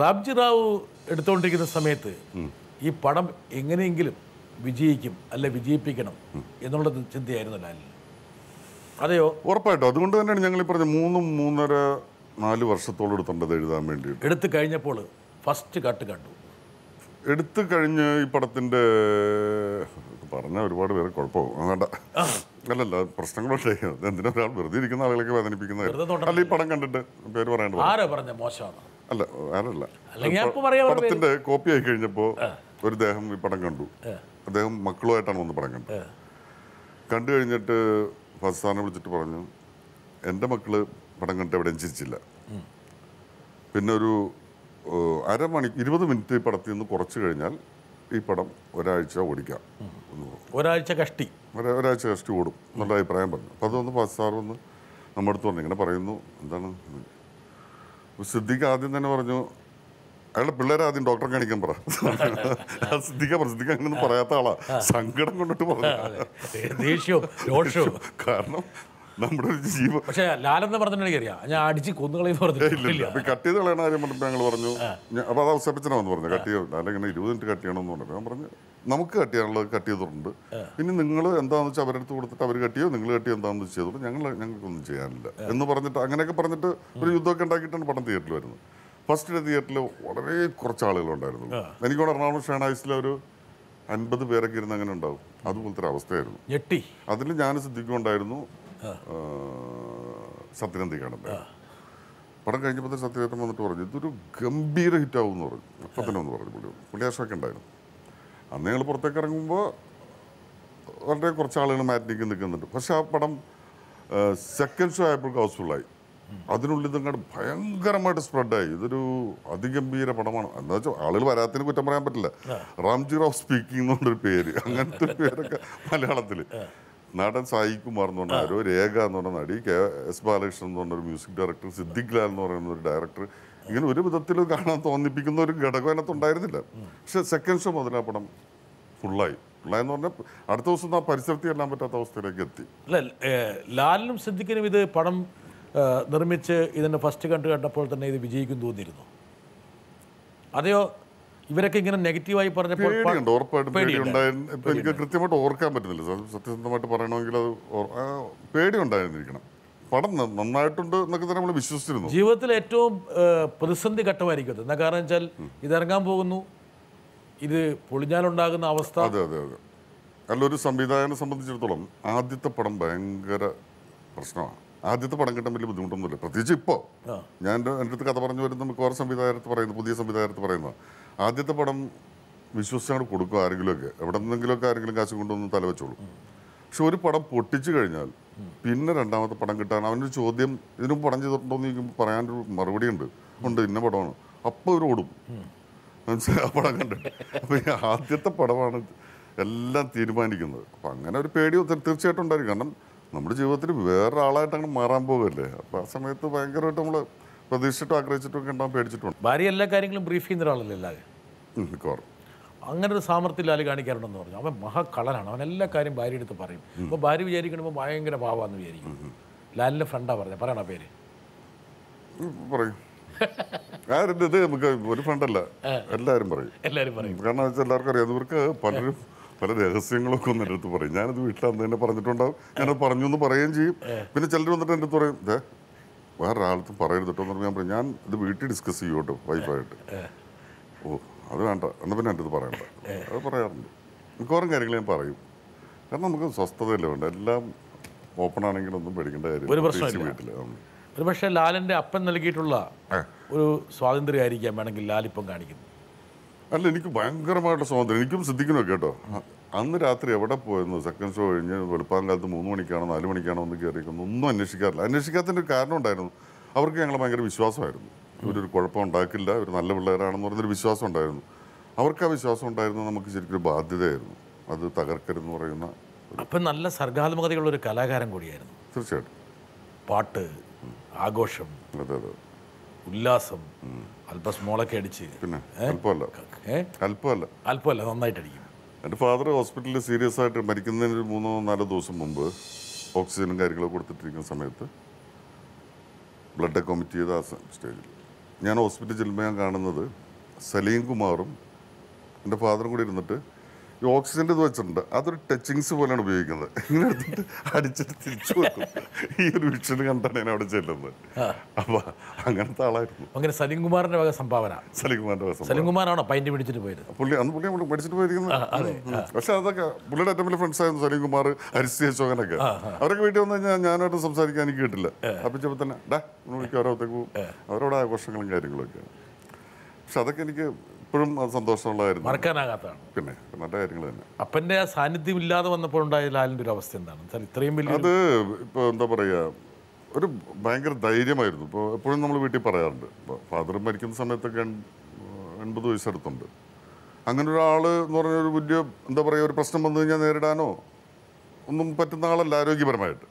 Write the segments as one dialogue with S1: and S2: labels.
S1: റാംജി റാവു എടുത്തുകൊണ്ടിരിക്കുന്ന സമയത്ത് ഈ പടം എങ്ങനെയെങ്കിലും വിജയിക്കും അല്ലെ വിജയിപ്പിക്കണം എന്നുള്ള ചിന്തയായിരുന്നു ലാലിന്. അതെയോ?
S2: ഉറപ്പായിട്ടും. അതുകൊണ്ട് തന്നെയാണ് ഞങ്ങൾ ഈ പറഞ്ഞ 3-3.5-4 വർഷത്തോളം എടുത്തേണ്ടത് എഴുതാൻ വേണ്ടിയിട്ട്.
S1: എടുത്തു കഴിഞ്ഞപ്പോൾ ഫസ്റ്റ് കട്ട് കണ്ടു.
S2: എടുത്തു കഴിഞ്ഞ് ഈ പടത്തിൻ്റെ പറഞ്ഞാൽ ഒരുപാട് പേര് കുഴപ്പമാവും. വേണ്ട, അല്ലല്ല, പ്രശ്നങ്ങളുണ്ട്. എന്തിനാ ഒരാൾ വെറുതെ ഇരിക്കുന്ന ആളുകളൊക്കെ വേദനിപ്പിക്കുന്നത്? അല്ല, ഈ പടം കണ്ടിട്ട് പേര് പറയേണ്ടത് അല്ല, ആരല്ല. പടത്തിന്റെ കോപ്പി ആയി കഴിഞ്ഞപ്പോൾ ഒരു ദേഹം ഈ പടം കണ്ടു. അദ്ദേഹം മക്കളുമായിട്ടാണ് വന്ന് പടം കണ്ടത്. കണ്ടു കഴിഞ്ഞിട്ട് ഫസ്സാനെ വിളിച്ചിട്ട് പറഞ്ഞു, എൻ്റെ മക്കള് പടം കണ്ടിട്ട് എവിടെയും ചിരിച്ചില്ല. പിന്നെ ഒരു 20 മിനിറ്റ് ഈ പടത്തിൽ നിന്ന് കുറച്ച് കഴിഞ്ഞാൽ ഈ പടം ഒരാഴ്ച ഓടിക്കാം,
S1: ഒരാഴ്ച കഷ്ടി
S2: ഓടും എന്നുള്ള അഭിപ്രായം പറഞ്ഞു. അപ്പം അതൊന്ന് ഫസ്സാർ വന്ന് നമ്മുടെ അടുത്ത് പറഞ്ഞു, ഇങ്ങനെ പറയുന്നു, എന്താണ്? സിദ്ദിഖ് ആദ്യം തന്നെ പറഞ്ഞു, അയാളുടെ പിള്ളേരെ ആദ്യം ഡോക്ടറെ കാണിക്കാൻ പറ. സിദ്ദിഖ് അങ്ങനെയൊന്നും പറയാത്ത ആളാ. സങ്കടം കൊണ്ടിട്ട് പറഞ്ഞു. കാരണം നമ്മുടെ ഒരു ജീവൻ.
S1: പക്ഷേ ലാലെന്ന് പറഞ്ഞിട്ടുണ്ടെങ്കിൽ ഞാൻ അടിച്ച് കൊന്നുകളെന്ന്
S2: പറഞ്ഞില്ല. കട്ട് ചെയ്ത് കളയണ കാര്യം പറഞ്ഞപ്പോൾ ഞങ്ങൾ പറഞ്ഞു. അപ്പോൾ അത് അവസരപ്പിച്ചനാന്ന് പറഞ്ഞു, കട്ട് ചെയ്യും അല്ലെങ്കിൽ 20 മിനിറ്റ് കട്ട് ചെയ്യണമെന്ന് പറഞ്ഞു. ഞാൻ പറഞ്ഞു, നമുക്ക് കട്ട് ചെയ്യാനുള്ളത് കട്ട് ചെയ്തിട്ടുണ്ട്. പിന്നെ നിങ്ങൾ എന്താണെന്ന് വെച്ചാൽ അവരുടെ അടുത്ത് കൊടുത്തിട്ട് അവർ കട്ട് ചെയ്യോ, നിങ്ങൾ കട്ട് ചെയ്യോ എന്താണെന്ന് ചെയ്തോളൂ, ഞങ്ങൾക്കൊന്നും ചെയ്യാനില്ല എന്ന് പറഞ്ഞിട്ട് അങ്ങനെയൊക്കെ പറഞ്ഞിട്ട് ഒരു യുദ്ധമൊക്കെ ഉണ്ടാക്കിയിട്ടാണ് പടം തിയേറ്ററിൽ വരുന്നത്. ഫസ്റ്റ് ഡേ തിയേറ്ററിൽ വളരെ കുറച്ച് ആളുകളുണ്ടായിരുന്നു. എനിക്കോട് എറണാകുളം ഷേണായിസിലെ ഒരു 50 പേരൊക്കെ ഇരുന്ന് അങ്ങനെ ഉണ്ടാവും. അതുപോലത്തെ ഒരു അവസ്ഥയായിരുന്നു. അതിൽ ഞാൻ സിദ്ദിഖുണ്ടായിരുന്നു, സത്യനന്ദിക്കാണ്. പടം കഴിഞ്ഞപ്പോൾ സത്യനന്ദൻ വന്നിട്ട് പറഞ്ഞു, ഇതൊരു ഗംഭീര ഹിറ്റാവും എന്ന് പറഞ്ഞു. അപ്പം തന്നെ ഒന്ന് പറഞ്ഞു. പുള്ളി ആശമൊക്കെ ഉണ്ടായിരുന്നു. അന്ന് ഞങ്ങൾ പുറത്തേക്ക് ഇറങ്ങുമ്പോൾ വളരെ കുറച്ച് ആളുകൾ മാറ്റിനിക്ക് നിൽക്കുന്നുണ്ട്. പക്ഷെ ആ പടം സെക്കൻഡ് ഷോ ആയപ്പോഴേക്കും ഹൗസ്ഫുള്ളായി. അതിനുള്ളിൽ ഇതങ്ങോട്ട് ഭയങ്കരമായിട്ട് സ്പ്രെഡായി. ഇതൊരു അതിഗംഭീര പടമാണ്. എന്താ വെച്ചാൽ ആളുകൾ വരാത്തിന് കുറ്റം പറയാൻ പറ്റില്ല. റാംജി റാവ് സ്പീക്കിംഗ് എന്നുള്ളൊരു പേര്, അങ്ങനത്തെ പേരൊക്കെ മലയാളത്തിൽ. നടൻ സായി കുമാർ എന്ന് പറഞ്ഞ ആരോ, രേഖ എന്ന് പറഞ്ഞ നടി, KS ബാലകൃഷ്ണൻ എന്ന് പറഞ്ഞൊരു മ്യൂസിക് ഡയറക്ടർ, സിദ്ദിഖ് ലാൽ എന്ന് പറയുന്ന ഒരു ഡയറക്ടർ, ഇങ്ങനെ ഒരു വിധത്തിൽ കാണാൻ തോന്നിപ്പിക്കുന്ന ഒരു ഘടകം അതിനകത്ത് ഉണ്ടായിരുന്നില്ല. പക്ഷെ സെക്കൻഡ് ഷോ മുതൽ ആ പടം ഫുള്ളായി എന്ന് പറഞ്ഞാൽ അടുത്ത ദിവസം ആ പരിസരത്ത് ചെല്ലാൻ പറ്റാത്ത അവസ്ഥയിലേക്ക് എത്തി.
S1: അല്ല, ലാലിനും സിദ്ദിഖിനും ഇത് പടം നിർമ്മിച്ച് ഇതിൻ്റെ ഫസ്റ്റ് കണ്ടപ്പോൾ തന്നെ ഇത് വിജയിക്കും തോന്നിയിരുന്നു? അതെയോ ഇവരൊക്കെ ഇങ്ങനെ നെഗറ്റീവായി പറഞ്ഞപ്പോൾ?
S2: പേടിയുണ്ട്, ഉറപ്പായിട്ടും പേടിയുണ്ടായിരുന്നു. ഇപ്പം എനിക്ക് കൃത്യമായിട്ട് ഓർക്കാൻ പറ്റുന്നില്ല. സത്യസന്ധമായിട്ട് പറയണമെങ്കിൽ അത് പേടിയുണ്ടായിരുന്നിരിക്കണം. പടം നന്നായിട്ടുണ്ട് എന്നൊക്കെ തന്നെ നമ്മൾ വിശ്വസിച്ചിരുന്നു.
S1: ജീവിതത്തിൽ ഏറ്റവും പ്രതിസന്ധി ഘട്ടമായിരിക്കും അത്. എന്താ കാരണം വെച്ചാൽ ഇതിറങ്ങാൻ പോകുന്നു, ഇത് പൊളിഞ്ഞാലുണ്ടാകുന്ന അവസ്ഥ.
S2: അതെ അതെ അതെ. അല്ല, ഒരു സംവിധായകനെ സംബന്ധിച്ചിടത്തോളം ആദ്യത്തെ പടം ഭയങ്കര പ്രശ്നമാണ്. ആദ്യത്തെ പടം കിട്ടാൻ വലിയ ബുദ്ധിമുട്ടൊന്നുമില്ല. പ്രത്യേകിച്ച് ഇപ്പോൾ ഞാൻ എൻ്റെ അടുത്ത് കഥ പറഞ്ഞു വരുന്ന മിക്കവാറും സംവിധായകത്ത് പറയുന്നത്, പുതിയ സംവിധായകത്ത് പറയുന്നത്, ആദ്യത്തെ പടം വിശ്വസിച്ചാണ് കൊടുക്കും ആരെങ്കിലുമൊക്കെ, എവിടെ നിന്നെങ്കിലുമൊക്കെ ആരെങ്കിലും കാശ് കൊണ്ടുവന്ന് തലവെച്ചോളൂ. പക്ഷെ ഒരു പടം പൊട്ടിച്ചു കഴിഞ്ഞാൽ പിന്നെ രണ്ടാമത്തെ പടം കിട്ടാൻ അവനൊരു ചോദ്യം, ഇതിനു പടം ചെയ്തിട്ടുണ്ടോ എന്ന് ചോദിക്കുമ്പോൾ പറയാനൊരു മറുപടി ഉണ്ട്, ഇന്ന പടമാണ്. അപ്പോൾ ഒരു ഓടും, മനസ്സിലായി, ആ പടം കണ്ടിട്ട്. അപ്പോൾ ഈ ആദ്യത്തെ പടമാണ് എല്ലാം തീരുമാനിക്കുന്നത്. അപ്പം അങ്ങനെ ഒരു പേടി തീർച്ചയായിട്ടും ഉണ്ടായിരിക്കും. കാരണം നമ്മുടെ ജീവിതത്തിൽ വേറെ ആളായിട്ട് അങ്ങനെ മാറാൻ പോകുമല്ലേ. അപ്പോൾ ആ സമയത്ത് ഭയങ്കരമായിട്ട് നമ്മൾ പ്രതീക്ഷിച്ചിട്ടും ആഗ്രഹിച്ചിട്ടും ഒക്കെ ഉണ്ടാകും, പേടിച്ചിട്ടുണ്ട്.
S1: ഭാര്യ എല്ലാ കാര്യങ്ങളും ബ്രീഫ് ചെയ്യുന്ന ഒരാളല്ലേ ലാല്?
S2: മിക്കവാറും
S1: അങ്ങനെ ഒരു സാമർത്ഥ്യം ലാല് കാണിക്കാറുണ്ടെന്ന് പറഞ്ഞു. അവൻ മഹാകളനാണ്, അവൻ എല്ലാ കാര്യം ഭാര്യ എടുത്ത് പറയും. അപ്പോൾ ഭാര്യ വിചാരിക്കണമ്പോൾ ഭയങ്കര പാവാന്ന് വിചാരിക്കും. ലാലിൻ്റെ ഫ്രണ്ടാ പറഞ്ഞത്, പറയണ പേര്
S2: പറയും. ആരുടെ ഇത് നമുക്ക് ഒരു ഫ്രണ്ടല്ല, എല്ലാവരും പറയും. കാരണം വെച്ചാൽ എല്ലാവർക്കും അറിയാം. ഇവർക്ക് പല രഹസ്യങ്ങളൊക്കെ ഒന്ന് എൻ്റെ അടുത്ത് പറയും. ഞാനത് വീട്ടിൽ അന്ന് തന്നെ പറഞ്ഞിട്ടുണ്ടാവും, ഞാനത് പറഞ്ഞു എന്ന് പറയുകയും ചെയ്യും. പിന്നെ ചിലർ വന്നിട്ട് എൻ്റെ അടുത്ത് പറയും, വേറൊരാളത്തും പറയരുത് കേട്ടോ എന്ന് പറഞ്ഞാൽ ഞാൻ പറയും, ഞാൻ ഇത് വീട്ടിൽ ഡിസ്കസ് ചെയ്യും കേട്ടോ വൈഫായിട്ട്. ഓ, അത് വേണ്ട, എന്നാൽ പിന്നെ എൻ്റെ അടുത്ത് പറയണ്ട. അത് പറയാറുണ്ട്. മിക്കവാറും കാര്യങ്ങൾ ഞാൻ പറയും. കാരണം നമുക്ക് സ്വസ്ഥതയല്ലേ വേണ്ട, എല്ലാം ഓപ്പൺ ആണെങ്കിലും ഒന്നും പേടിക്കേണ്ട കാര്യം വീട്ടിൽ.
S1: ഒരു പക്ഷേ ലാലിൻ്റെ അപ്പൻ നൽകിയിട്ടുള്ള ഒരു സ്വാതന്ത്ര്യമായിരിക്കാം വേണമെങ്കിൽ ലാലിപ്പം കാണിക്കുന്നു.
S2: അല്ല, എനിക്ക് ഭയങ്കരമായിട്ടുള്ള സ്വാതന്ത്ര്യം, എനിക്കും സിദ്ദിഖിനും ഒക്കെ കേട്ടോ. അന്ന് രാത്രി എവിടെ പോയിരുന്നു, സെക്കൻഡ് ഷോ കഴിഞ്ഞ് വെളുപ്പാങ്കാലത്ത് 3 മണിക്കാണോ 4 മണിക്കാണോ ഒന്ന് കയറിയിരിക്കുന്നു, ഒന്നും അന്വേഷിക്കാറില്ല. അന്വേഷിക്കാത്തതിൻ്റെ ഒരു കാരണം ഉണ്ടായിരുന്നു, അവർക്ക് ഞങ്ങളെ ഭയങ്കര വിശ്വാസമായിരുന്നു. ഇവരൊരു കുഴപ്പം ഉണ്ടാക്കില്ല, ഇവർ നല്ല പിള്ളേരാണെന്ന് പറഞ്ഞൊരു വിശ്വാസം ഉണ്ടായിരുന്നു. അവർക്ക് ആ വിശ്വാസം ഉണ്ടായിരുന്നു. നമുക്ക് ശരിക്കും ബാധ്യതയായിരുന്നു അത് തകർക്കരുതെന്ന് പറയുന്ന.
S1: അപ്പം നല്ല സർഗാത്മകതയുള്ള ഒരു കലാകാരൻ കൂടിയായിരുന്നു.
S2: തീർച്ചയായിട്ടും.
S1: പാട്ട്, ആഘോഷം,
S2: അതെ അതെ,
S1: ഉല്ലാസം, അല്പം സ്മോളൊക്കെ അടിച്ച്.
S2: പിന്നെ അല്പമല്ല
S1: നന്നായിട്ട് അടിക്കും.
S2: എൻ്റെ ഫാദർ ഹോസ്പിറ്റലിൽ സീരിയസ് ആയിട്ട് മരിക്കുന്നതിന് ഒരു 3-4 ദിവസം മുമ്പ് ഓക്സിജനും കാര്യങ്ങളൊക്കെ കൊടുത്തിട്ടിരിക്കുന്ന സമയത്ത് ബ്ലഡൊക്കെ വൊമിറ്റ് ചെയ്ത ആ സ്റ്റേജിൽ ഞാൻ ഹോസ്പിറ്റലിൽ ചെല്ലുമ്പോൾ ഞാൻ കാണുന്നത് സലീം കുമാറും എൻ്റെ ഫാദറും കൂടി ഇരുന്നിട്ട് ഈ ഓക്സിജൻ്റെ ഇത് വെച്ചിട്ടുണ്ട്, അതൊരു ടച്ചിങ്സ് പോലെയാണ് ഉപയോഗിക്കുന്നത്. ഇങ്ങനെ എടുത്തിട്ട് അടിച്ചിട്ട് തിരിച്ചു വെക്കും. ഈ ഒരു വിഷ്വൽ കണ്ടാണ് ഞാൻ അവിടെ ചെല്ലുന്നത്. അപ്പോൾ അങ്ങനത്തെ ആളായിരുന്നു.
S1: അങ്ങനെ സലീം കുമാറിന്റെ വക സംഭാവന.
S2: സലീം കുമാറിൻ്റെ വശം
S1: സലീം കുമാറാണോ പൈൻറ്റ് പിടിച്ചിട്ട് പോയത്?
S2: പുള്ളി നമ്മൾ പഠിച്ചിട്ട് പോയിരിക്കുന്നത്. പക്ഷെ അതൊക്കെ പുള്ളിയുടെ ഏറ്റവും വലിയ ഫ്രണ്ട്സ് ആയിരുന്നു സലീം കുമാർ, ഹരിശ്രീ അശോകനൊക്കെ. അവരൊക്കെ വീട്ടിൽ വന്നു കഴിഞ്ഞാൽ ഞാനായിട്ട് സംസാരിക്കാൻ എനിക്ക് കിട്ടില്ല. അപ്പിച്ചപ്പോൾ തന്നെ വിളിക്കും, ഓരോത്തേക്ക് പോകും. അവരോട് ആഘോഷങ്ങളും കാര്യങ്ങളൊക്കെ. പക്ഷെ അതൊക്കെ എനിക്ക് ഇപ്പോഴും അത് സന്തോഷമുള്ളതായിരുന്നു,
S1: മറക്കാനാകാത്തതാണ്.
S2: പിന്നെ നല്ല കാര്യങ്ങൾ തന്നെ.
S1: അപ്പൻ്റെ ആ സാന്നിധ്യം ഇല്ലാതെ വന്നപ്പോൾ ഉണ്ടായ ലാലിൻ്റെ ഒരു അവസ്ഥ എന്താണ്? ഇത്രയും വലിയ
S2: അത് ഇപ്പോൾ എന്താ പറയുക, ഒരു ഭയങ്കര ധൈര്യമായിരുന്നു. ഇപ്പോൾ എപ്പോഴും നമ്മൾ വീട്ടിൽ പറയാറുണ്ട്, ഇപ്പോൾ ഫാദർ മരിക്കുന്ന സമയത്തൊക്കെ 80 വയസ്സെടുത്തുണ്ട്. അങ്ങനെ ഒരാൾ എന്ന് പറഞ്ഞാൽ ഒരു വലിയ എന്താ പറയുക, ഒരു പ്രശ്നം വന്നു കഴിഞ്ഞാൽ നേരിടാനോ ഒന്നും പറ്റുന്ന ആളല്ല ആരോഗ്യപരമായിട്ട്.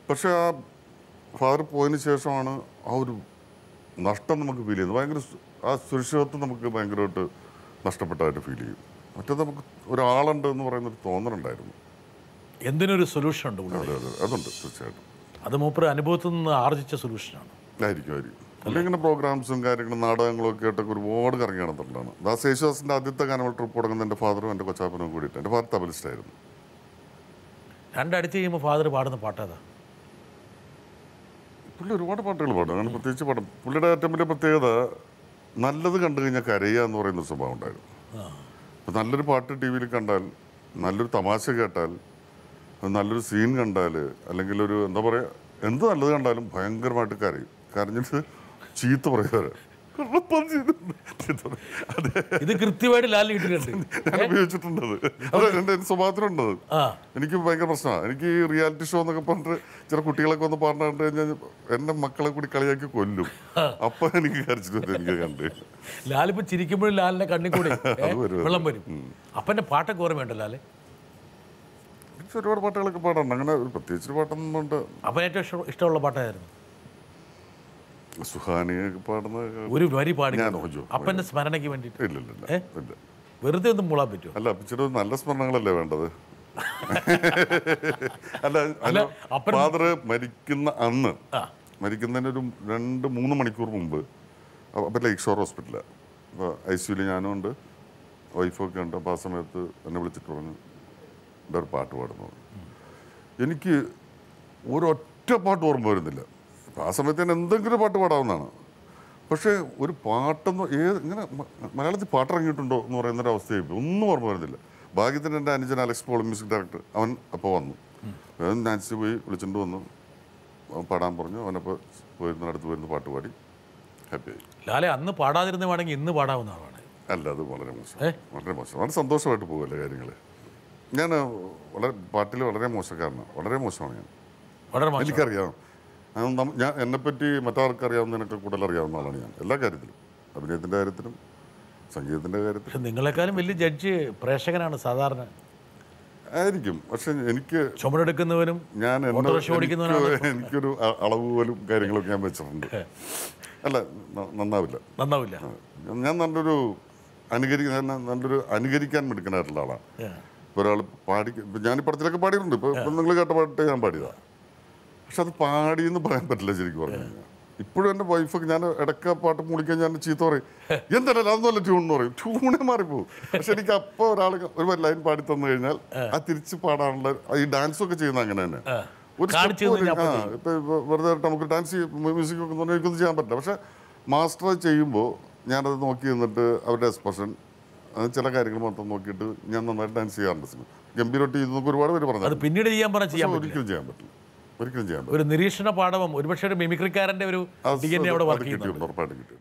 S2: പക്ഷേ ആ ഫാദർ പോയതിന് ശേഷമാണ് ആ ഒരു നഷ്ടം നമുക്ക് ഫീൽ ചെയ്യുന്നത്. ഭയങ്കര ആ സുരക്ഷിതത്വം നമുക്ക് ഭയങ്കരമായിട്ട് നഷ്ടപ്പെട്ടതായിട്ട് ഫീൽ ചെയ്യും. മറ്റേത് നമുക്ക് ഒരാളുണ്ട് എന്ന് പറയുന്നൊരു തോന്നലുണ്ടായിരുന്നു.
S1: എന്തിനൊരു സൊല്യൂഷൻ ഉണ്ട്.
S2: അതെ അതെ, അതുണ്ട് തീർച്ചയായിട്ടും.
S1: അത് മൂപ്പർ അനുഭവത്തിൽ നിന്ന് ആർജിച്ച സൊല്യൂഷനാണ്.
S2: ആയിരിക്കും. അല്ലെങ്കിൽ പ്രോഗ്രാംസും കാര്യങ്ങളും നാടകങ്ങളും ഒക്കെ ആയിട്ടൊക്കെ ഒരുപാട് കറങ്ങി നടന്നിട്ടുള്ളതാണ്. ദാസ് യേശുദാസിൻ്റെ ആദ്യത്തെ ഗാനമേള ട്രിപ്പ് തുടങ്ങുന്ന എൻ്റെ ഫാദറും എൻ്റെ കൊച്ചാപ്പനും കൂടിയിട്ട്. എൻ്റെ ഫാദർ തബലിസ്റ്റായിരുന്നു.
S1: രണ്ടടിച്ച് കഴിയുമ്പോൾ ഫാദർ പാടുന്ന പാട്ടേതാ?
S2: പുള്ളി ഒരുപാട് പാട്ടുകൾ പാടും. അങ്ങനെ പ്രത്യേകിച്ച് പാടും. പുള്ളിയുടെ ഏറ്റവും വലിയ പ്രത്യേകത നല്ലത് കണ്ടു കഴിഞ്ഞാൽ കരയുക എന്ന് പറയുന്നൊരു സ്വഭാവം ഉണ്ടായിരുന്നു. അപ്പോൾ നല്ലൊരു പാട്ട് ടി വിയിൽ കണ്ടാൽ, നല്ലൊരു തമാശ കേട്ടാൽ, നല്ലൊരു സീൻ കണ്ടാൽ, അല്ലെങ്കിൽ ഒരു എന്താ പറയുക, എന്ത് നല്ലത് കണ്ടാലും ഭയങ്കരമായിട്ട് കരയും. കരഞ്ഞിട്ട് ചീത്ത പറയുക.
S1: ഇത് കൃത്യമായിട്ട് ലാലിന് കിട്ടിയിട്ടുണ്ട്.
S2: ഞാൻ ഉപയോഗിച്ചിട്ടുണ്ടത്. അത് എൻ്റെ സ്വഭാവത്തിലുണ്ടത്. എനിക്ക് ഭയങ്കര പ്രശ്നമാണ്. എനിക്ക് ഈ റിയാലിറ്റി ഷോ എന്നൊക്കെ പറഞ്ഞിട്ട് ചില കുട്ടികളൊക്കെ ഒന്ന് പറഞ്ഞു കണ്ടു കഴിഞ്ഞാൽ എൻ്റെ മക്കളെ കൂടി കളിയാക്കി കൊല്ലും. അപ്പം എനിക്ക് കരച്ചിട്ട് വരും. എനിക്ക് കണ്ട്
S1: ലാലിപ്പോൾ ചിരിക്കുമ്പോഴും ലാലിൻ്റെ കണ്ണിൽ കൂടി വെള്ളം വരും. അപ്പൻ്റെ പാട്ടൊക്കെ ഓർമ്മയുണ്ടോ ലാല്?
S2: എനിക്ക് ഒരുപാട് പാട്ടുകളൊക്കെ പാടാറുണ്ട്. അങ്ങനെ ഒരു പ്രത്യേകിച്ചൊരു പാട്ടൊന്നും ഉണ്ട്.
S1: അപ്പം ഏറ്റവും ഇഷ്ടമുള്ള പാട്ടായിരുന്നു
S2: സുഹാനിയൊക്കെ പാടുന്ന
S1: ഒരു വരി പാടി അപ്പൻ്റെ സ്മരണയ്ക്ക് വേണ്ടിയിട്ട്?
S2: ഇല്ല,
S1: വെറുതെ ഒന്നും മൂളാൻ പറ്റുമോ?
S2: അല്ല, അപ്പച്ചൊരു നല്ല സ്മരണകളല്ലേ വേണ്ടത്. അല്ല, ഫാദർ മരിക്കുന്ന അന്ന്, മരിക്കുന്നതിന് ഒരു 2-3 മണിക്കൂർ മുമ്പ് അപ്പം ലേക്ക് ഷോർ ഹോസ്പിറ്റലാണ്. അപ്പോൾ ICUവിൽ ഞാനും ഉണ്ട്, വൈഫൊക്കെ ഉണ്ട്. അപ്പോൾ ആ സമയത്ത് എന്നെ വിളിച്ചിട്ട് പറഞ്ഞു എൻ്റെ ഒരു പാട്ട് പാടുന്നു. എനിക്ക് ഒരൊറ്റ പാട്ട് ഓർമ്മ വരുന്നില്ല. ആ സമയത്ത് തന്നെ എന്തെങ്കിലും പാട്ട് പാടാവുന്നതാണ്. പക്ഷേ ഒരു പാട്ടൊന്നും ഇങ്ങനെ മലയാളത്തിൽ പാട്ടിറങ്ങിയിട്ടുണ്ടോ എന്ന് പറയുന്നൊരവസ്ഥയായി ഒന്നും ഓർമ്മ വരുന്നില്ല. ഭാഗ്യത്തിന് എൻ്റെ അനുജൻ അലക്സ് പോൾ, മ്യൂസിക് ഡയറക്ടർ, അവൻ അപ്പോൾ വന്നു. നാൻസി പോയി വിളിച്ചിട്ട് വന്നു, പാടാൻ പറഞ്ഞു. അവനപ്പോൾ പോയിരുന്ന അടുത്ത് പോയിരുന്ന പാട്ട് പാടി ഹാപ്പിയായി.
S1: ലാലെ അന്ന് പാടാതിരുന്ന വേണമെങ്കിൽ ഇന്ന് പാടാവുന്ന ആളാണ്.
S2: അല്ല, അത് വളരെ മോശം, വളരെ മോശം. വളരെ സന്തോഷമായിട്ട് പോകുമല്ലേ കാര്യങ്ങൾ. ഞാൻ പാട്ടിൽ വളരെ മോശക്കാരനാണ്, വളരെ മോശമാണ് ഞാൻ. എനിക്കറിയാം. ഞാൻ എന്നെപ്പറ്റി മറ്റാർക്കറിയാവുന്നതിനൊക്കെ കൂടുതൽ അറിയാവുന്ന ആളാണ് ഞാൻ, എല്ലാ കാര്യത്തിലും. അഭിനയത്തിൻ്റെ കാര്യത്തിലും സംഗീതത്തിൻ്റെ കാര്യത്തിലും.
S1: നിങ്ങളെക്കാളും വലിയ ജഡ്ജ് പ്രേക്ഷകനാണ് സാധാരണ.
S2: ആയിരിക്കും. പക്ഷെ എനിക്ക്
S1: ചുമടെടുക്കുന്നവനും
S2: ഞാൻ എനിക്കൊരു അളവ് പോലും കാര്യങ്ങളൊക്കെ ഞാൻ വെച്ചിട്ടുണ്ട്. അല്ല, നന്നാവില്ല. ഞാൻ നല്ലൊരു അനുകരിക്കാൻ മിടുക്കനായിട്ടുള്ള ആളാണ്. ഇപ്പോൾ ഒരാൾ ഞാൻ ഈ പടത്തിലൊക്കെ പാടിയിട്ടുണ്ട്. ഇപ്പോൾ നിങ്ങൾ കേട്ട പാട്ട് ഞാൻ പാടിയതാണ്. പക്ഷെ അത് പാടിയെന്ന് പറയാൻ പറ്റില്ല ശരിക്കും പറഞ്ഞു കഴിഞ്ഞാൽ. ഇപ്പോഴും എൻ്റെ വൈഫൊക്കെ ഞാൻ ഇടയ്ക്ക് പാട്ട് മൂളിക്കാൻ ഞാൻ ചീത്ത പറയും, എന്തായാലും അതൊന്നുമല്ല ട്യൂൺ എന്ന് പറയും. ട്യൂണേ മാറിപ്പോകും. പക്ഷെ എനിക്ക് അപ്പോൾ ഒരാൾ ഒരു ലൈൻ പാടി തന്നു കഴിഞ്ഞാൽ ആ തിരിച്ച് പാടാനുള്ള ഈ ഡാൻസൊക്കെ ചെയ്യുന്ന അങ്ങനെ തന്നെ. ഒരു ഇപ്പം വെറുതെ നമുക്ക് ഡാൻസ് മ്യൂസിക് ഒക്കെ എനിക്കൊന്നും ചെയ്യാൻ പറ്റില്ല. പക്ഷെ മാസ്റ്റർ ചെയ്യുമ്പോൾ ഞാനത് നോക്കി നിന്നിട്ട് അവരുടെ എക്സ്പ്രഷൻ, ചില കാര്യങ്ങൾ മൊത്തം നോക്കിയിട്ട് ഞാൻ നന്നായിട്ട് ഡാൻസ് ചെയ്യാറുണ്ട്. ഗംഭീരമായിട്ട് ചെയ്തു ഒരുപാട് പേര് പറഞ്ഞു.
S1: പിന്നീട്
S2: ഒരിക്കലും ചെയ്യാൻ പറ്റില്ല.
S1: ഒരു നിരീക്ഷണ പാഠവും ഒരുപക്ഷെ ഒരു മിമിക്രിക്കാരൻ്റെ ഒരു അവിടെ വർക്ക് ചെയ്യുന്നുണ്ട്.
S2: ഉറപ്പായിട്ട് കിട്ടും.